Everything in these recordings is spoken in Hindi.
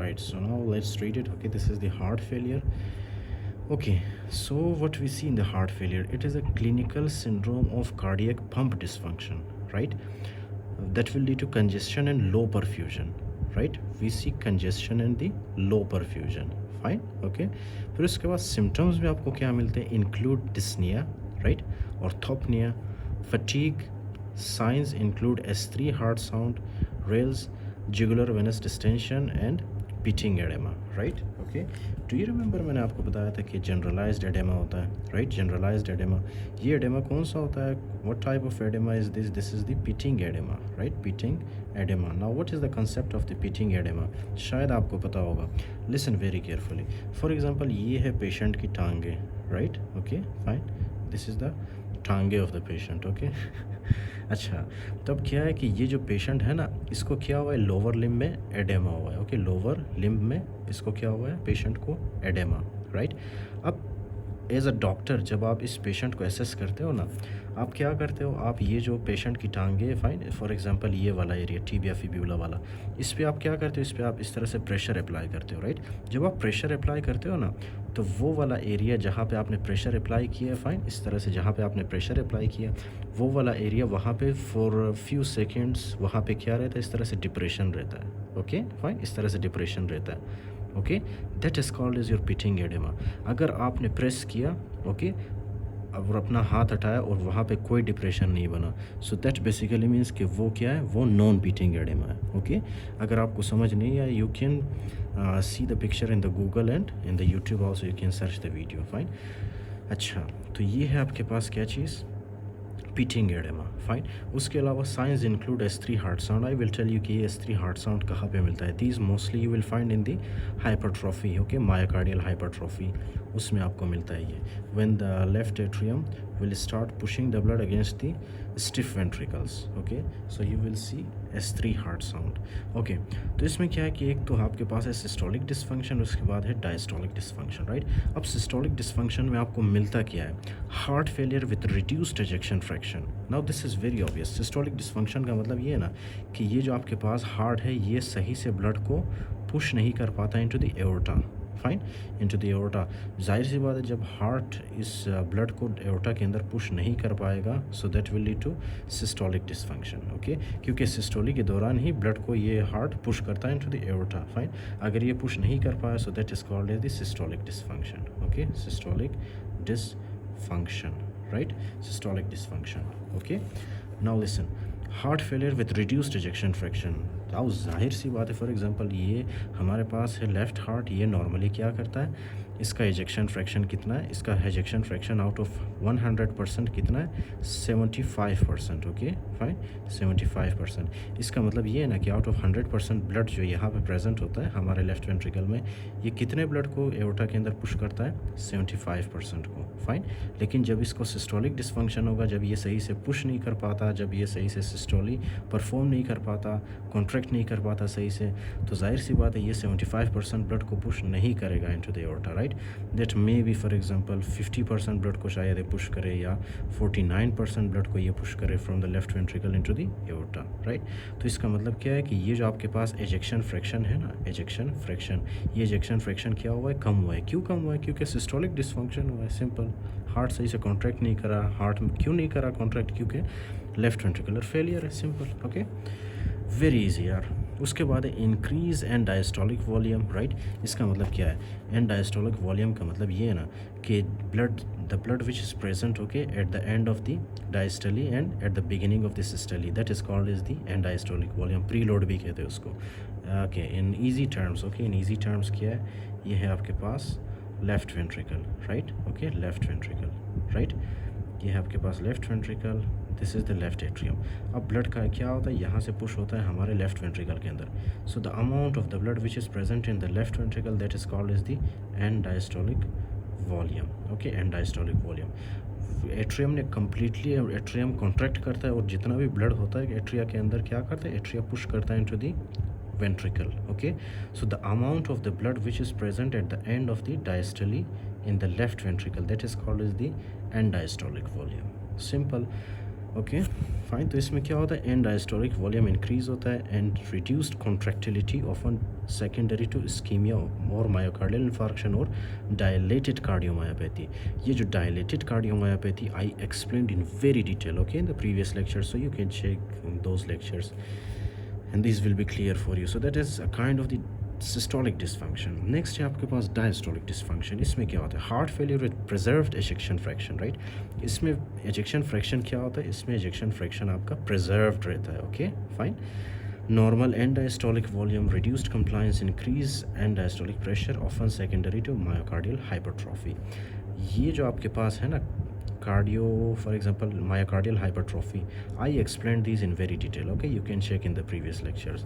right, so now let's treat it. Okay, this is the heart failure. Okay, so what we see in the heart failure, it is a clinical syndrome of cardiac pump dysfunction, right? That will lead to congestion and low perfusion, right? We see congestion and the low perfusion. Fine okay फिर उसके बाद सिम्टम्स में आपको क्या मिलते हैं, include dyspnoea, right, orthopnoea, fatigue. Signs include S3 heart sound, rails, jugular venous distension and pitting edema, right? Okay, do you remember मैंने आपको बताया था कि generalized edema होता है, right? Generalized edema, ये edema कौन सा होता है? What type of edema is this? This is the pitting edema, right? Pitting edema. Now what is the concept of the pitting edema? शायद आपको पता होगा. Listen very carefully. For example, ये है patient की टांगे, right? Okay, fine. This is the टांगे ऑफ द पेशेंट. ओके अच्छा, तब क्या है कि ये जो पेशेंट है ना, इसको क्या हुआ है, लोअर लिम्ब में एडेमा हुआ है. ओके, लोअर लिम्ब में इसको क्या हुआ है, पेशेंट को एडेमा, राइट. अब एज अ डॉक्टर जब आप इस पेशेंट को एसेस करते हो ना, आप क्या करते हो, आप ये जो पेशेंट की टांगे, फाइन, फॉर एग्जांपल ये वाला एरिया टिबिया फिब्यूला वाला, इस पे आप क्या करते हो, इस पे आप इस तरह से प्रेशर अप्लाई करते हो, राइट. जब आप प्रेशर अप्लाई करते हो ना, तो वो वाला एरिया जहाँ पे आपने प्रेशर अप्लाई किया है, फाइन, इस तरह से जहाँ पे आपने प्रेशर अप्लाई किया, वो वाला एरिया वहाँ पे फॉर फ्यू सेकेंड्स वहाँ पे क्या रहता है, इस तरह से डिप्रेशन रहता है. ओके फाइन, इस तरह से डिप्रेशन रहता है. Okay, that is called is your pitting oedema. अगर आपने प्रेस किया, ओके, और अपना हाथ हटाया और वहाँ पे कोई डिप्रेशन नहीं बना, सो दैट बेसिकली मीन्स कि वो क्या है, वो नॉन बीटिंग एडेमा है. ओके, अगर आपको समझ नहीं आया, you can see the picture in the Google and in the YouTube also, you can search the video. Fine. अच्छा, तो ये है आपके पास क्या चीज़, पिटिंग एडेमा. फाइन. उसके अलावा signs include S3 heart sound. I will tell you कि S3 हार्ट साउंड कहाँ पे मिलता है. These mostly you will find in the hypertrophy. Okay, myocardial hypertrophy, उसमें आपको मिलता है ये. When the left atrium will start pushing the blood against the stiff ventricles. Okay, so you will see S3 heart sound. Okay, तो इसमें क्या है कि एक तो आपके पास है सिस्टोलिक डिस्फंक्शन, उसके बाद है डायस्टोलिक डिस्फंक्शन, राइट. अब सिस्टोलिक डिस्फंक्शन में आपको मिलता क्या है, heart failure with reduced ejection fraction. Now this is very obvious. Systolic dysfunction का मतलब ये है ना कि ये जो आपके पास हार्ट है, ये सही से ब्लड को पुश नहीं कर पाता into the aorta. Fine, into the aorta. जाहिर सी बात है, जब हार्ट इस ब्लड को एओर्टा के अंदर पुश नहीं कर पाएगा, so that will lead to systolic dysfunction. Okay, क्योंकि सिस्टोलिक के दौरान ही ब्लड को ये हार्ट पुश करता है इनटू द एओर्टा. फाइन, अगर ये पुश नहीं कर पाया, so that is called as the systolic dysfunction. Okay, systolic dysfunction, right, systolic dysfunction. Okay, now listen, heart failure with reduced ejection fraction. अब जाहिर सी बात है, फॉर एग्जांपल ये हमारे पास है लेफ़्ट हार्ट, ये नॉर्मली क्या करता है, इसका एजेक्शन फ्रैक्शन कितना है, इसका एजेक्शन फ्रैक्शन आउट ऑफ 100% कितना है, 75%. Okay fine, 75%. इसका मतलब ये है ना कि आउट ऑफ 100% ब्लड जो यहाँ पे प्रेजेंट होता है हमारे लेफ्ट वेंट्रिकल में, ये कितने ब्लड को एओर्टा के अंदर पुश करता है, 75% को. फाइन, लेकिन जब इसको सिस्टोलिक डिस्फंक्शन होगा, जब ये सही से पुश नहीं कर पाता, जब ये सही से सिस्टोली परफॉर्म नहीं कर पाता, कॉन्ट्रैक्ट नहीं कर पाता सही से, तो जाहिर सी बात है ये 75% ब्लड को पुश नहीं करेगा into the aorta, right. That may be for example 50% blood को शायद ये पुश करे, या 49% ब्लड को ये पुश करे from the left ventricle into the aorta, right. तो इसका मतलब क्या है कि ये जो आपके पास एजेक्शन फ्रैक्शन है ना, एजेक्शन फ्रैक्शन, ये एजेक्शन फ्रैक्शन क्या हुआ है, कम हुआ है. क्यों कम हुआ है, क्योंकि सिस्टोलिक डिस्फंक्शन हुआ है. सिंपल, हार्ट सही से कॉन्ट्रैक्ट नहीं करा. हार्ट क्यों नहीं करा कॉन्ट्रैक्ट, क्योंकि लेफ्ट वेंट्रिकुलर फेलियर है. सिंपल. ओके, वेरी इजी यार. उसके बाद है increase and diastolic volume, right. इसका मतलब क्या है, एंड डायस्टोलिक वॉल्यूम का मतलब ये है ना कि the blood which is present, okay, at the end of the diastole and at the beginning of the systole, that is called is the end diastolic volume. Preload भी कहते हैं उसको. Okay, in easy terms, okay, in easy terms क्या है, ये है आपके पास left ventricle, right. Okay, left ventricle, right. ये है आपके पास left ventricle, this is the left atrium. अब ब्लड का क्या होता है, यहाँ से पुश होता है हमारे लेफ्ट वेंट्रिकल के अंदर. So the amount of the blood which is present in the left ventricle, that is called is the end diastolic volume. Okay, and diastolic volume. Atrium ने कम्प्लीटली, एट्रियम कॉन्ट्रैक्ट करता है और जितना भी ब्लड होता है एट्रिया के अंदर क्या करता है, एट्रिया पुश करता है into the ventricle. Okay, so the amount of the blood which is present at the end of the diastole in the left ventricle, that is called as the end diastolic volume. Simple. Okay fine. तो इसमें क्या होता है, एंड डायस्टोलिक वॉल्यूम इंक्रीज होता है and reduced contractility often secondary to ischaemia और मायोकार्डियल इन्फार्क्शन और डायलेटेड कार्डियोमायोपैथी. ये जो dilated cardiomyopathy I explained in very detail okay in the previous lecture, so you can check those lectures and these will be clear for you. So that is a kind of the systolic dysfunction. Next है आपके पास diastolic dysfunction. इसमें क्या होता है? Heart failure with preserved ejection fraction, right? इसमें ejection fraction क्या होता है? इसमें ejection fraction आपका preserved रहता है, okay? Fine. Normal end diastolic volume, reduced compliance, increase end diastolic pressure, often secondary to myocardial hypertrophy. ये जो आपके पास है ना cardio, for example myocardial hypertrophy, I explained these in very detail, okay? You can check in the previous lectures.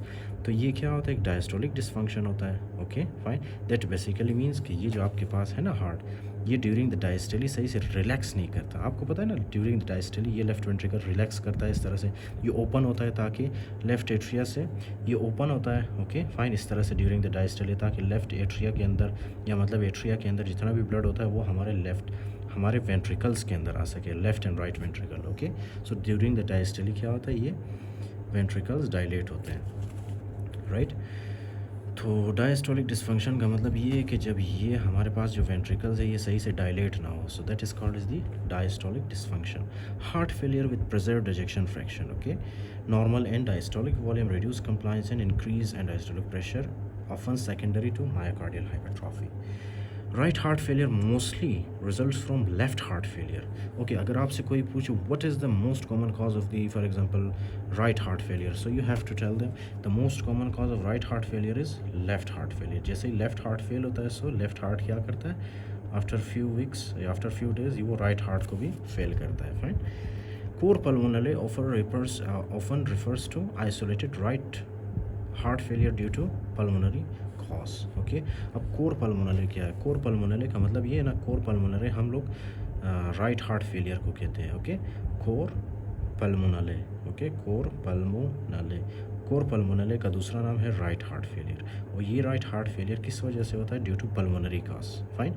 तो ये क्या होता है? एक diastolic dysfunction होता है, okay? Fine. That basically means कि ये जो आपके पास है ना हार्ट, ये ड्यूरिंग द डायस्टली सही से रिलैक्स नहीं करता. आपको पता है ना ड्यूरिंग द डायस्टली ये लेफ्ट वेंट्रिकल रिलैक्स करता है इस तरह से, ये ओपन होता है ताकि लेफ्ट एट्रिया से ये ओपन होता है, ओके फाइन, इस तरह से ड्यूरिंग द डायस्टली ताकि लेफ्ट एट्रिया के अंदर या मतलब एट्रिया के अंदर जितना भी ब्लड होता है वो हमारे वेंट्रिकल्स के अंदर आ सके, left and right ventricle, okay. So during the diastole क्या होता है? ये वेंट्रिकल्स डायलेट होते हैं, राइट. तो डायस्टोलिक डिस्फंक्शन का मतलब ये है कि जब ये हमारे पास जो वेंट्रिकल्स है ये सही से डायलेट ना हो, so that is called is the diastolic dysfunction. Heart failure with preserved ejection fraction, okay. Normal end diastolic volume, reduced compliance and increase end diastolic pressure, often secondary to myocardial hypertrophy. Right heart failure mostly results from left heart failure. Okay, अगर आपसे कोई पूछे what is the most common cause of the for example right heart failure, so you have to tell them the most common cause of right heart failure is left heart failure. जैसे ही लेफ्ट हार्ट फेल होता है सो लेफ्ट हार्ट क्या करता है? आफ्टर फ्यू वीक्स या आफ्टर फ्यू डेज वो राइट हार्ट को भी फेल करता है. Fine. Cor pulmonale often refers to isolated right heart failure due to pulmonary cause, okay. अब कोर पल्मोनले क्या है? कोर पल्मोनले का मतलब ये है ना, कोर पल्मोनले हम लोग राइट हार्ट फेलियर को कहते हैं, okay. Cor pulmonale, okay, cor pulmonale. Cor pulmonale का दूसरा नाम है राइट हार्ट फेलियर. और ये राइट हार्ट फेलियर किस वजह से होता है? Due to pulmonary cause. Fine.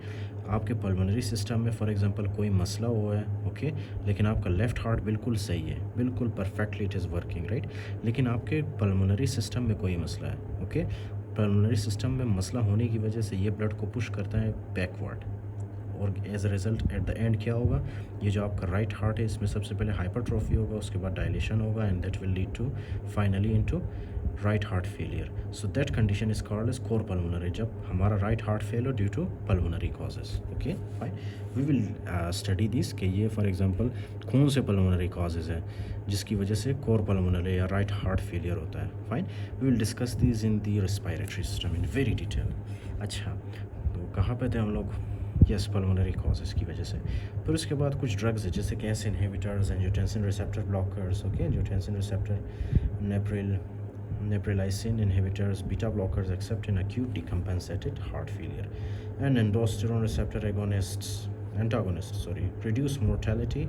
आपके पल्मोनरी सिस्टम में फॉर एग्जांपल कोई मसला हुआ है, ओके, लेकिन आपका लेफ्ट हार्ट बिल्कुल सही है, बिल्कुल perfectly it is working, right. लेकिन आपके पल्मोनरी सिस्टम में कोई मसला है, ओके. पल्मोनरी सिस्टम में मसला होने की वजह से ये ब्लड को पुश करता है बैकवर्ड, और as a result at the end क्या होगा? ये जो आपका राइट हार्ट है इसमें सबसे पहले हाइपरट्रोफी होगा, उसके बाद डायलेशन होगा, and that will lead to finally into right heart failure. So that condition is called as cor pulmonary, जब हमारा राइट हार्ट फेल हो due to pulmonary causes, okay fine. We will study this कि ये फॉर एग्जांपल कौन से पल्मोनरी कॉजेज हैं जिसकी वजह से कोर पल्मोनरी या राइट हार्ट फेलियर होता है. Fine. We will discuss this in the respiratory system in very detail. अच्छा, तो कहाँ पे थे हम लोग? यस, पल्मोनरी कॉजेज़ की वजह से. फिर उसके बाद कुछ ड्रग्स है जैसे ace inhibitors, angiotensin receptor blockers, okay, angiotensin receptor, neprilysin inhibitors, beta blockers except in acute decompensated heart failure, and endosтерone receptor antagonists, reduce mortality,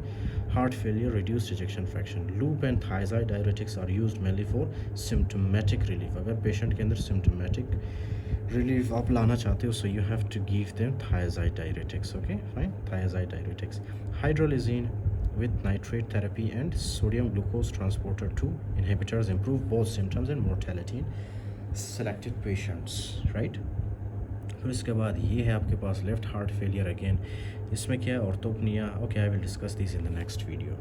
heart failure, reduced ejection fraction. Loop and thiazide diuretics are used mainly for symptomatic relief. अगर patient के अंदर symptomatic relief आप लाना चाहते हो, so you have to give them thiazide diuretics, okay, fine, thiazide diuretics. Hydralazine with nitrate therapy and sodium glucose transporter 2 inhibitors improve both symptoms and mortality in selected patients, right. फिर इसके बाद ये है आपके पास लेफ्ट हार्ट फेलियर अगेन. इसमें क्या है? Orthopnoea, okay, I will discuss this in the next video.